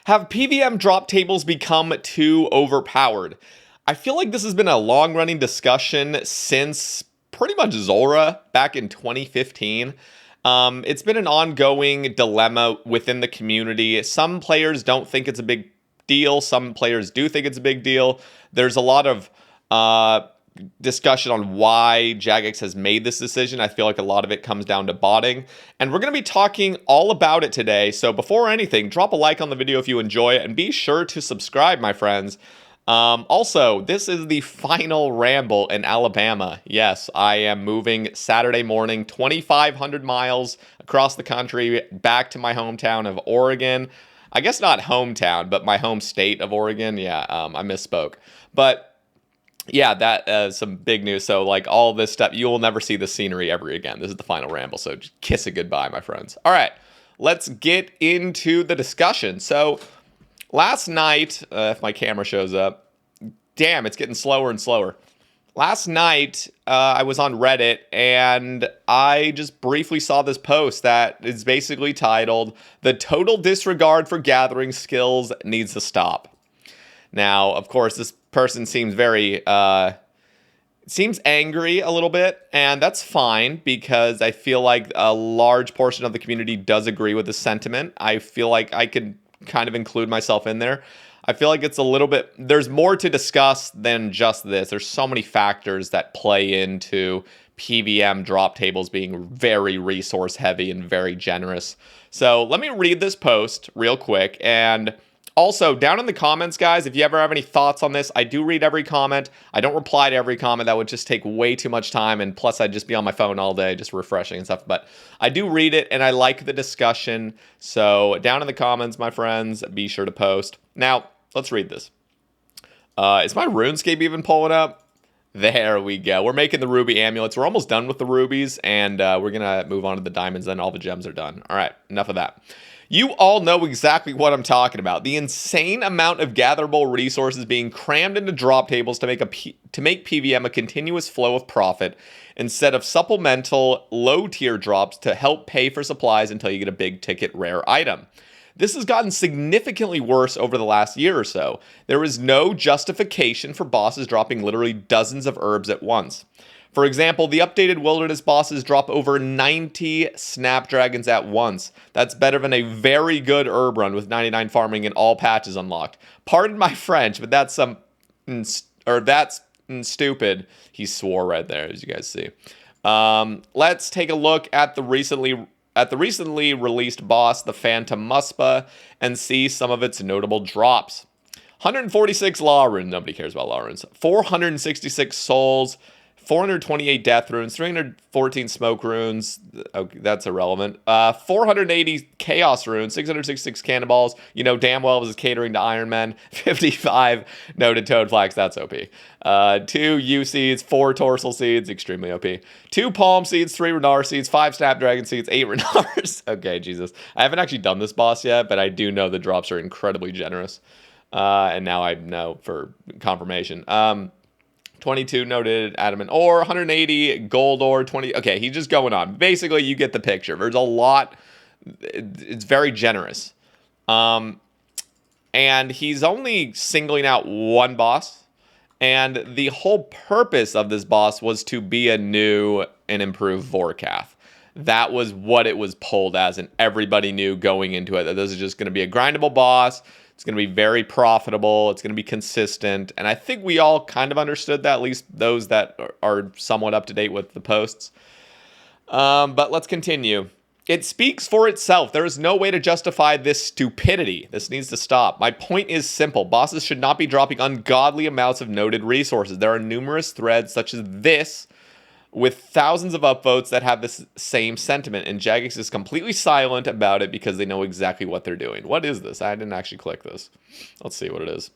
Have PvM drop tables become too overpowered? I feel like this has been a long-running discussion since pretty much Zora back in 2015. It's been an ongoing dilemma within the community. Some players don't think it's a big deal. Some players do think it's a big deal. There's a lot of discussion on why Jagex has made this decision. I feel like a lot of it comes down to botting. And we're going to be talking all about it today. So before anything, drop a like on the video if you enjoy it. And be sure to subscribe, my friends. Also, this is the final Ramble in Alabama. Yes, I am moving Saturday morning, 2,500 miles across the country back to my hometown of Oregon. I guess not hometown, but my home state of Oregon. Yeah, I misspoke. But yeah, that is some big news. So like all this stuff, you will never see the scenery ever again. This is the final Ramble. So just kiss it goodbye, my friends. All right, let's get into the discussion. So last night, if my camera shows up, damn, it's getting slower and slower. Last night, I was on Reddit, and I just briefly saw this post that is basically titled, "The total disregard for gathering skills needs to stop." Now, of course, this person seems very, seems angry a little bit, and that's fine, because I feel like a large portion of the community does agree with the sentiment. I feel like I could kind of include myself in there. I feel like it's a little bit, there's more to discuss than just this. There's so many factors that play into PvM drop tables being very resource heavy and very generous. So let me read this post real quick. And also, down in the comments, guys, if you ever have any thoughts on this, I do read every comment. I don't reply to every comment. That would just take way too much time, and plus I'd just be on my phone all day just refreshing and stuff. But I do read it, and I like the discussion. So down in the comments, my friends, be sure to post. Now, let's read this. Is my RuneScape even pulling up? There we go. We're making the ruby amulets. We're almost done with the rubies, and we're going to move on to the diamonds, and all the gems are done. All right, enough of that. You all know exactly what I'm talking about. The insane amount of gatherable resources being crammed into drop tables to make PvM a continuous flow of profit instead of supplemental low-tier drops to help pay for supplies until you get a big-ticket rare item. This has gotten significantly worse over the last year or so. There is no justification for bosses dropping literally dozens of herbs at once. For example, the updated wilderness bosses drop over 90 snapdragons at once. That's better than a very good herb run with 99 farming and all patches unlocked. Pardon my French, but that's stupid. He swore right there, as you guys see. Let's take a look at the recently released boss, the Phantom Muspa, and see some of its notable drops. 146 law runes. Nobody cares about law runes. 466 souls. 428 death runes, 314 smoke runes, okay, that's irrelevant, 480 chaos runes, 666 cannonballs, you know damn well it was catering to Iron Man, 55 noted toad flags, that's OP, 2 U seeds, 4 torsal seeds, extremely OP, 2 palm seeds, 3 Renar seeds, 5 snapdragon seeds, 8 Renars, okay, Jesus, I haven't actually done this boss yet, but I do know the drops are incredibly generous, and now I know for confirmation, 22 noted adamant ore, 180 gold ore, 20. Okay, he's just going on. Basically, you get the picture. There's a lot. It's very generous. And he's only singling out one boss. And the whole purpose of this boss was to be a new and improved Vorkath. That was what it was pulled as, and everybody knew going into it that this is just going to be a grindable boss. It's going to be very profitable. It's going to be consistent. And I think we all kind of understood that, at least those that are somewhat up to date with the posts. But let's continue. It speaks for itself. There is no way to justify this stupidity. This needs to stop. My point is simple. Bosses should not be dropping ungodly amounts of noted resources. There are numerous threads such as this with thousands of upvotes that have this same sentiment, and Jagex is completely silent about it because they know exactly what they're doing. What is this? I didn't actually click this. Let's see what it is.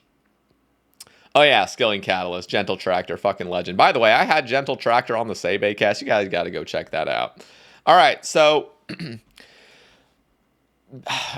Oh yeah, Skilling Catalyst, Gentle Tractor, fucking legend. By the way, I had Gentle Tractor on the Sebe cast. You guys got to go check that out. All right, so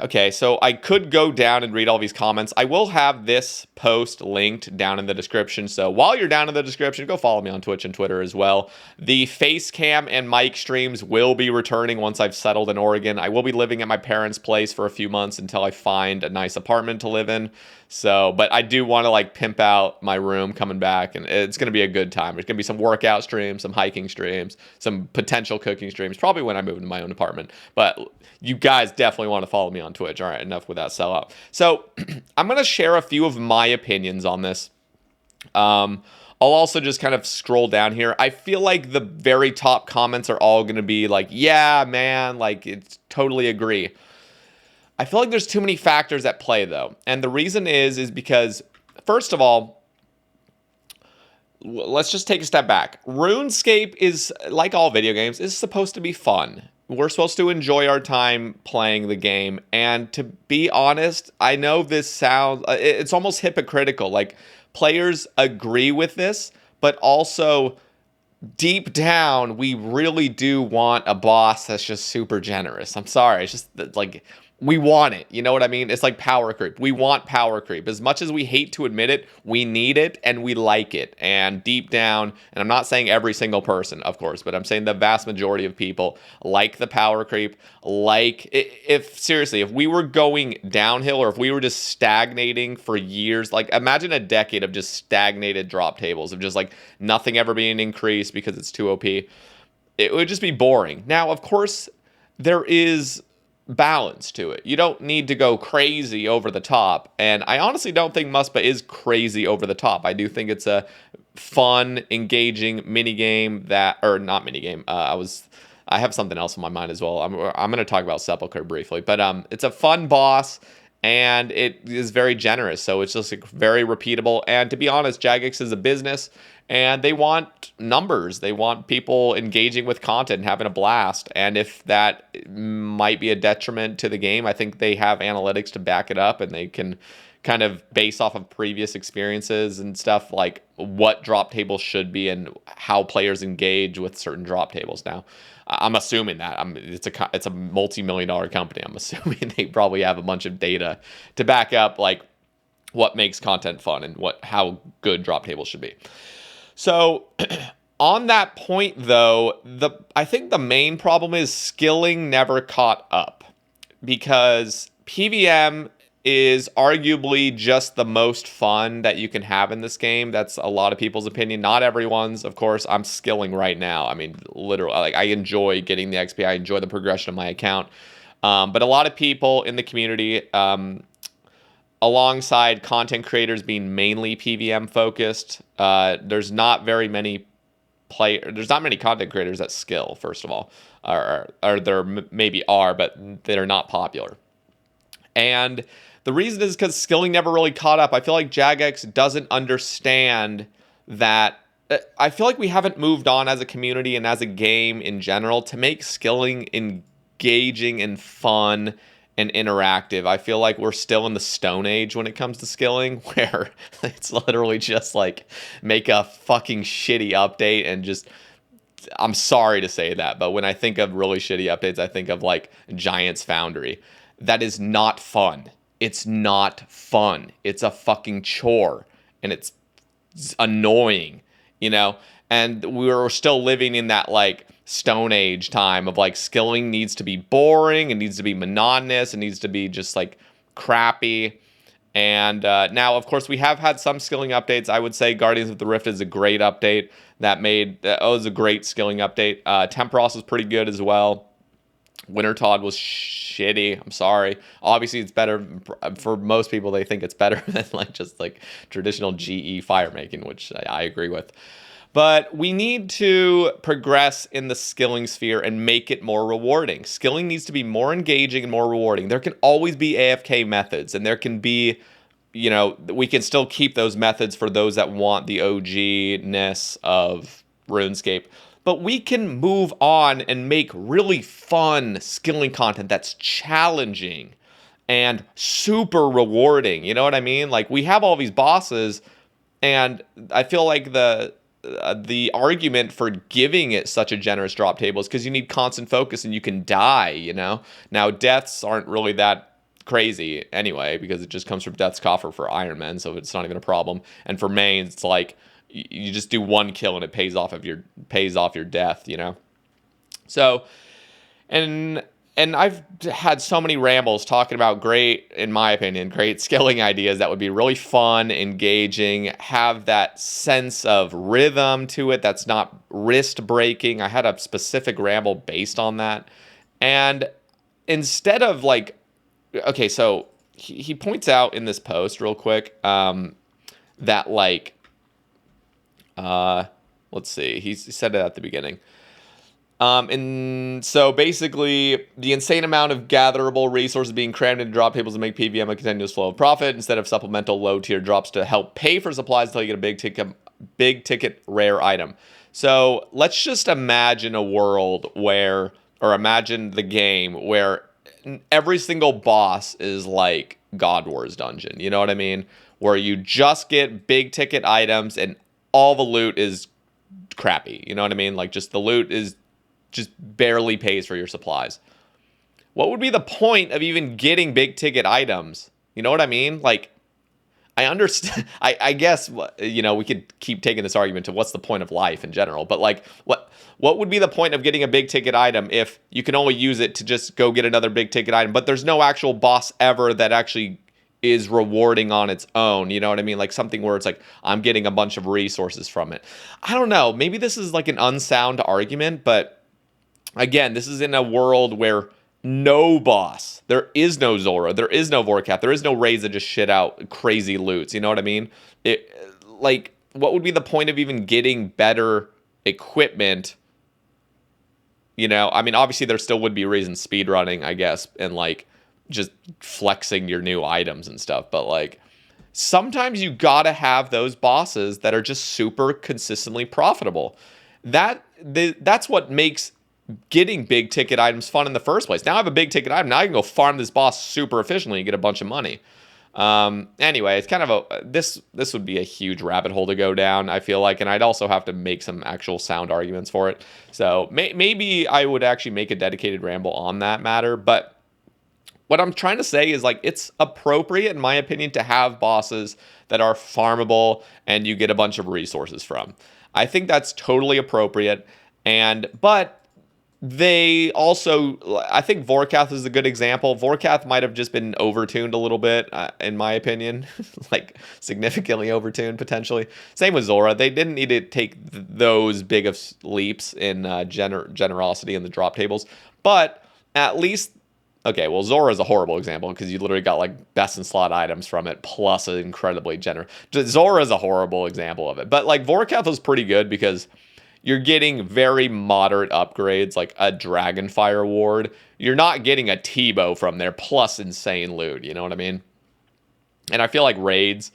Okay, so I could go down and read all these comments. I will have this post linked down in the description. So while you're down in the description, go follow me on Twitch and Twitter as well. The face cam and mic streams will be returning once I've settled in Oregon. I will be living at my parents' place for a few months until I find a nice apartment to live in. So, but I do want to like pimp out my room coming back, and it's going to be a good time. There's going to be some workout streams, some hiking streams, some potential cooking streams, probably when I move into my own apartment. But you guys definitely want to follow me on Twitch. All right, enough with that sellout. So I'm going to share a few of my opinions on this. I'll also just kind of scroll down here. I feel like the very top comments are all going to be like, yeah, man, like it's totally agree. I feel like there's too many factors at play, though. And the reason is because, first of all, let's just take a step back. RuneScape is, like all video games, is supposed to be fun. We're supposed to enjoy our time playing the game. And to be honest, I know this sounds, it's almost hypocritical. Like, players agree with this, but also deep down, we really do want a boss that's just super generous. I'm sorry. It's just like, we want it. You know what I mean? It's like power creep. We want power creep. As much as we hate to admit it, we need it and we like it. And deep down, and I'm not saying every single person, of course, but I'm saying the vast majority of people like the power creep. Like, if seriously, if we were going downhill or if we were just stagnating for years, like imagine a decade of just stagnated drop tables, of just like nothing ever being increased because it's too OP. It would just be boring. Now, of course, there is balance to it. You don't need to go crazy over the top. And I honestly don't think Muspa is crazy over the top. I do think it's a fun, engaging mini game that, or not mini game. I have something else in my mind as well. I'm going to talk about Sepulchre briefly, but it's a fun boss and it is very generous. So it's just like very repeatable. And to be honest, Jagex is a business and they want numbers. They want people engaging with content and having a blast. And if that might be a detriment to the game, I think they have analytics to back it up and they can kind of base off of previous experiences and stuff like what drop tables should be and how players engage with certain drop tables. Now, I'm assuming that it's a multi-million-dollar company. I'm assuming they probably have a bunch of data to back up like what makes content fun and how good drop tables should be. So on that point, though, I think the main problem is skilling never caught up because PvM is arguably just the most fun that you can have in this game. That's a lot of people's opinion. Not everyone's, of course. I'm skilling right now. I mean, literally, like I enjoy getting the XP. I enjoy the progression of my account. But a lot of people in the community, alongside content creators being mainly PvM focused, there's not many content creators that skill, first of all. Or there maybe are, but they're not popular. And the reason is because skilling never really caught up. I feel like Jagex doesn't understand that. I feel like we haven't moved on as a community and as a game in general to make skilling engaging and fun and interactive. I feel like we're still in the Stone Age when it comes to skilling, where it's literally just like make a fucking shitty update and just, I'm sorry to say that, but when I think of really shitty updates, I think of like Giant's Foundry. That is not fun. It's not fun. It's a fucking chore and it's annoying, you know? And we're still living in that like Stone Age time of like skilling needs to be boring, it needs to be monotonous, it needs to be just like crappy. And now, of course, we have had some skilling updates. I would say Guardians of the Rift is a great update that was a great skilling update. Temperos is pretty good as well. Wintertodd was shitty. I'm sorry. Obviously, it's better for most people. They think it's better than like just like traditional GE fire making, which I agree with. But we need to progress in the skilling sphere and make it more rewarding. Skilling needs to be more engaging and more rewarding. There can always be AFK methods, and there can be, you know, we can still keep those methods for those that want the OG-ness of RuneScape. But we can move on and make really fun skilling content that's challenging and super rewarding. You know what I mean? Like, we have all these bosses, and I feel like the the argument for giving it such a generous drop table is because you need constant focus and you can die, you know? Now, deaths aren't really that crazy anyway, because it just comes from Death's Coffer for Iron Men, so it's not even a problem. And for mains, it's like you just do one kill and it pays off your death, you know? So, and I've had so many rambles talking about great, in my opinion, great skilling ideas that would be really fun, engaging, have that sense of rhythm to it that's not wrist breaking. I had a specific ramble based on that. And instead of like, okay, so he points out in this post real quick that like, let's see, he said it at the beginning. And so basically, the insane amount of gatherable resources being crammed into drop tables to make PvM a continuous flow of profit instead of supplemental low tier drops to help pay for supplies until you get a big ticket rare item. So let's just imagine a world where, or imagine the game where every single boss is like God Wars Dungeon. You know what I mean? Where you just get big ticket items and all the loot is crappy. You know what I mean? Like just the loot is just barely pays for your supplies. What would be the point of even getting big ticket items? You know what I mean? Like, I understand. I guess, you know, we could keep taking this argument to what's the point of life in general. But like, what would be the point of getting a big ticket item if you can only use it to just go get another big ticket item? But there's no actual boss ever that actually is rewarding on its own. You know what I mean? Like something where it's like, I'm getting a bunch of resources from it. I don't know. Maybe this is like an unsound argument, but again, this is in a world where no boss, there is no Zora, there is no Vorkath, there is no raids that just shit out crazy loots. You know what I mean? Like, what would be the point of even getting better equipment? You know, I mean, obviously there still would be reasons speedrunning, I guess, and like just flexing your new items and stuff. But like, sometimes you gotta have those bosses that are just super consistently profitable. That's what makes getting big ticket items fun in the first place. Now I have a big ticket item. Now I can go farm this boss super efficiently and get a bunch of money. Anyway, it's kind of this would be a huge rabbit hole to go down, I feel like, and I'd also have to make some actual sound arguments for it. So maybe I would actually make a dedicated ramble on that matter. But what I'm trying to say is, like, it's appropriate, in my opinion, to have bosses that are farmable and you get a bunch of resources from. I think that's totally appropriate. But they also, I think Vorkath is a good example. Vorkath might have just been overtuned a little bit, in my opinion, like significantly overtuned potentially. Same with Zora. They didn't need to take those big of leaps in generosity in the drop tables, but at least, okay, well, Zora is a horrible example because you literally got like best in slot items from it plus an incredibly generous. Zora is a horrible example of it, but like Vorkath was pretty good because you're getting very moderate upgrades, like a Dragonfire Ward. You're not getting a T-bow from there, plus insane loot, you know what I mean? And I feel like raids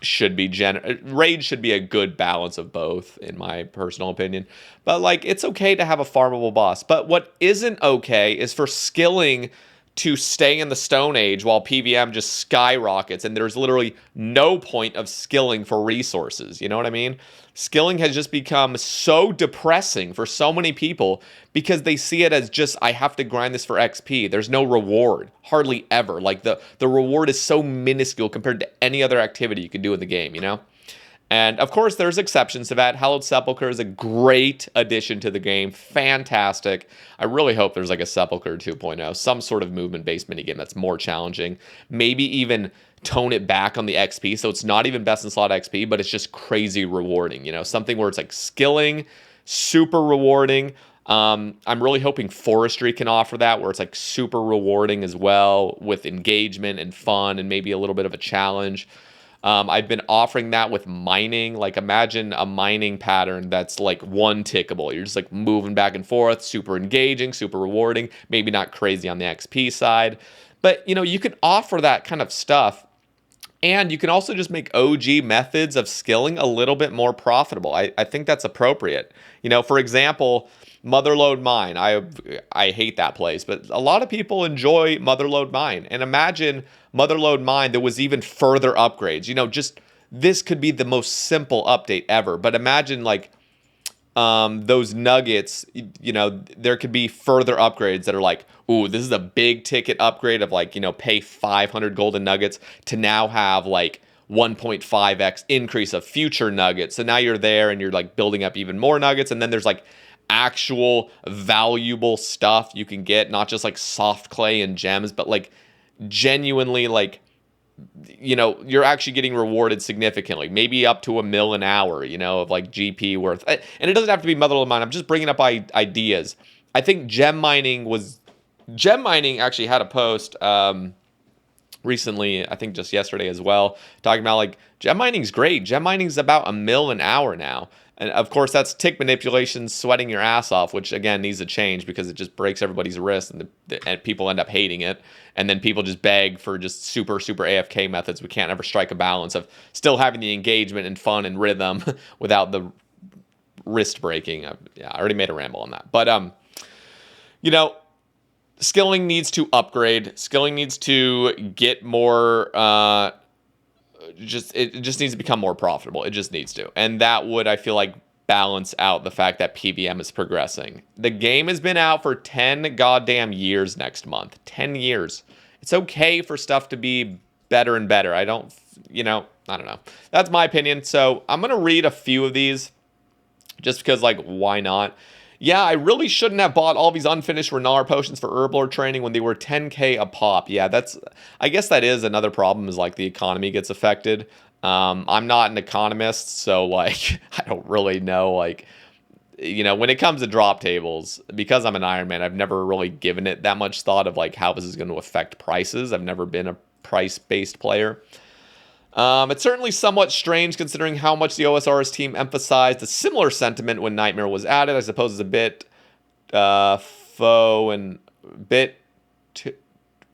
should be a good balance of both, in my personal opinion. But like, it's okay to have a farmable boss. But what isn't okay is for skilling to stay in the Stone Age while PvM just skyrockets and there's literally no point of skilling for resources. You know what I mean? Skilling has just become so depressing for so many people because they see it as just, I have to grind this for XP. There's no reward, hardly ever. Like the reward is so minuscule compared to any other activity you can do in the game, you know? And of course, there's exceptions to that. Hallowed Sepulchre is a great addition to the game. Fantastic. I really hope there's like a Sepulchre 2.0, some sort of movement-based minigame that's more challenging. Maybe even tone it back on the XP, so it's not even best in slot XP, but it's just crazy rewarding. You know, something where it's like skilling, super rewarding. I'm really hoping Forestry can offer that, where it's like super rewarding as well, with engagement and fun and maybe a little bit of a challenge. I've been offering that with mining. Like, imagine a mining pattern that's like one tickable. You're just like moving back and forth, super engaging, super rewarding, maybe not crazy on the XP side. But, you know, you can offer that kind of stuff. And you can also just make OG methods of skilling a little bit more profitable. I think that's appropriate. You know, for example, Motherlode Mine. I hate that place, but a lot of people enjoy Motherlode Mine. And imagine Motherlode Mine, there was even further upgrades. You know, just this could be the most simple update ever. But imagine like those nuggets, there could be further upgrades that are like, ooh, this is a big ticket upgrade of like, pay 500 golden nuggets to now have like 1.5x increase of future nuggets. So now you're there and you're like building up even more nuggets. And then there's like actual valuable stuff you can get, not just like soft clay and gems, but like genuinely like, you're actually getting rewarded significantly, maybe up to 1 mil an hour, of like GP worth. And it doesn't have to be motherlode mine. I'm just bringing up ideas. I think gem mining actually had a post recently, I think just yesterday as well, talking about like gem mining's great. Gem mining's about 1 mil an hour now. And of course, that's tick manipulation, sweating your ass off, which again needs to change because it just breaks everybody's wrist and people end up hating it. And then people just beg for just super, super AFK methods. We can't ever strike a balance of still having the engagement and fun and rhythm without the wrist breaking. I already made a ramble on that. But, skilling needs to upgrade. Skilling needs to get more... it just needs to become more profitable. It just needs to. And that would, I feel like, balance out the fact that PvM is progressing. The game has been out for 10 goddamn years next month. 10 years. It's okay for stuff to be better and better. I don't know. That's my opinion. So I'm going to read a few of these just because, like, why not? Yeah, I really shouldn't have bought all these unfinished Renar potions for Herblord training when they were 10k a pop. Yeah, I guess that is another problem, is like the economy gets affected. I'm not an economist, so like I don't really know, like, when it comes to drop tables, because I'm an Iron Man, I've never really given it that much thought of like how this is going to affect prices. I've never been a price-based player. It's certainly somewhat strange considering how much the OSR's team emphasized a similar sentiment when Nightmare was added. I suppose it's a bit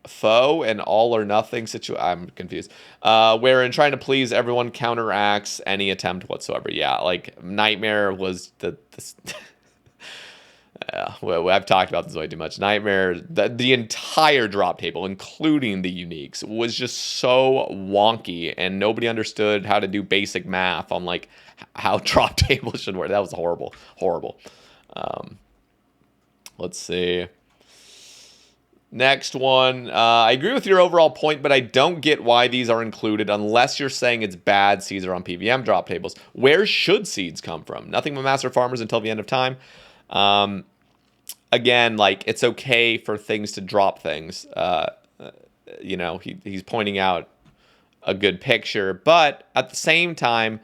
faux and all or nothing situation. I'm confused. Wherein trying to please everyone counteracts any attempt whatsoever. Yeah, like Nightmare was well, I've talked about this way too much. Nightmare, the entire drop table, including the uniques, was just so wonky, and nobody understood how to do basic math on like how drop tables should work. That was horrible. Let's see. Next one. I agree with your overall point, but I don't get why these are included unless you're saying it's bad seeds are on PvM drop tables. Where should seeds come from? Nothing but master farmers until the end of time. Again, like, it's okay for things to drop things. He's pointing out a good picture, but at the same time,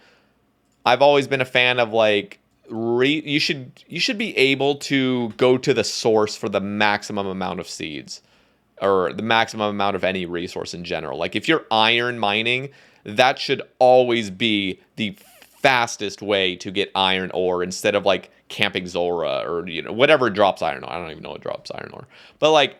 I've always been a fan of like you should be able to go to the source for the maximum amount of seeds, or the maximum amount of any resource in general. Like if you're iron mining, that should always be the fastest way to get iron ore instead of like camping Zora or whatever drops iron ore. I don't even know what drops iron ore. But like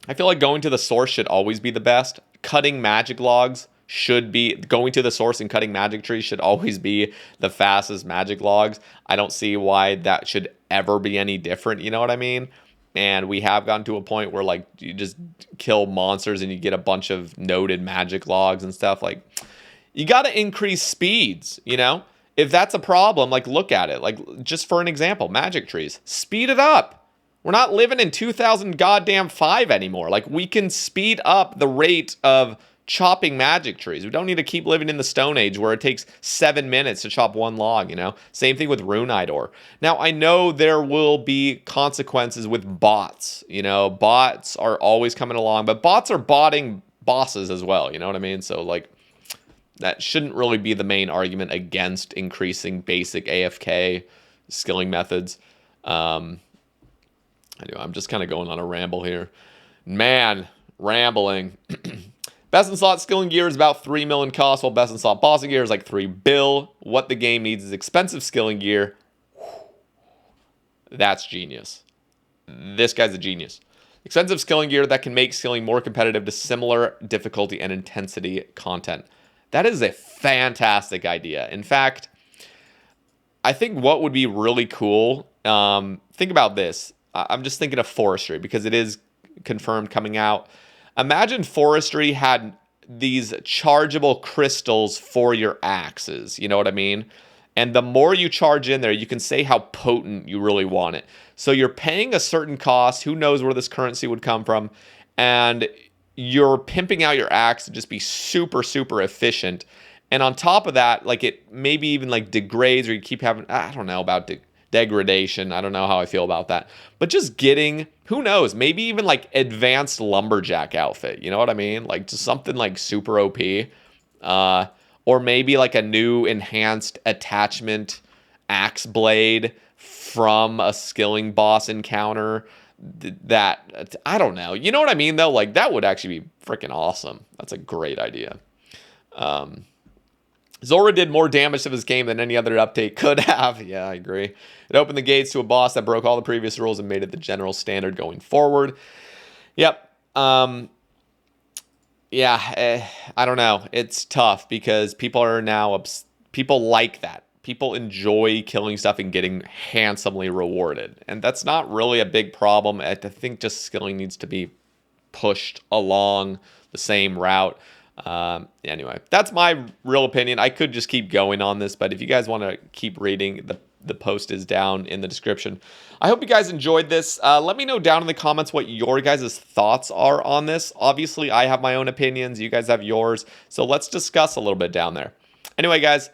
I feel like going to the source should always be the best. Cutting magic logs should be going to the source, and cutting magic trees should always be the fastest magic logs. I don't see why that should ever be any different, you know what I mean? And we have gotten to a point where like you just kill monsters and you get a bunch of noted magic logs and stuff. Like you got to increase speeds, If that's a problem, like look at it. Like just for an example, magic trees, speed it up. We're not living in 2000 goddamn 5 anymore. Like we can speed up the rate of chopping magic trees. We don't need to keep living in the Stone Age where it takes 7 minutes to chop one log, Same thing with runite ore. Now, I know there will be consequences with bots. Bots are always coming along, but bots are botting bosses as well, you know what I mean? So, like, that shouldn't really be the main argument against increasing basic AFK skilling methods. Anyway, I'm just kind of going on a ramble here. Man, rambling. Best in slot skilling gear is about 3 million cost, while best in slot bossing gear is like 3 bill. What the game needs is expensive skilling gear. That's genius. This guy's a genius. Expensive skilling gear that can make skilling more competitive to similar difficulty and intensity content. That is a fantastic idea. In fact, I think what would be really cool, think about this. I'm just thinking of forestry because it is confirmed coming out. Imagine forestry had these chargeable crystals for your axes. You know what I mean? And the more you charge in there, you can say how potent you really want it. So you're paying a certain cost. Who knows where this currency would come from? And you're pimping out your axe to just be super, super efficient. And on top of that, like it maybe even like degrades, or you keep having, I don't know about degradation. I don't know how I feel about that. But just getting, who knows, maybe even like advanced lumberjack outfit. You know what I mean? Like just something like super OP. Or maybe like a new enhanced attachment axe blade from a skilling boss encounter. That, I don't know. You know what I mean, though? Like, that would actually be freaking awesome. That's a great idea. Zora did more damage to this game than any other update could have. Yeah, I agree. It opened the gates to a boss that broke all the previous rules and made it the general standard going forward. Yep. Yeah, I don't know. It's tough because people are now, people like that. People enjoy killing stuff and getting handsomely rewarded. And that's not really a big problem. I think just skilling needs to be pushed along the same route. Anyway, that's my real opinion. I could just keep going on this, but if you guys want to keep reading, the post is down in the description. I hope you guys enjoyed this. Let me know down in the comments what your guys' thoughts are on this. Obviously, I have my own opinions. You guys have yours. So let's discuss a little bit down there. Anyway, guys,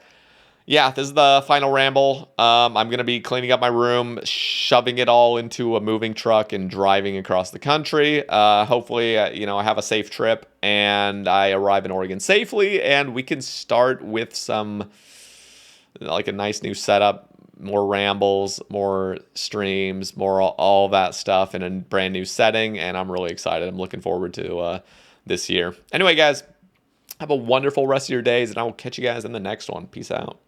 yeah, this is the final ramble. I'm going to be cleaning up my room, shoving it all into a moving truck and driving across the country. Hopefully, I have a safe trip and I arrive in Oregon safely and we can start with some, like a nice new setup, more rambles, more streams, more all that stuff in a brand new setting. And I'm really excited. I'm looking forward to this year. Anyway, guys, have a wonderful rest of your days and I will catch you guys in the next one. Peace out.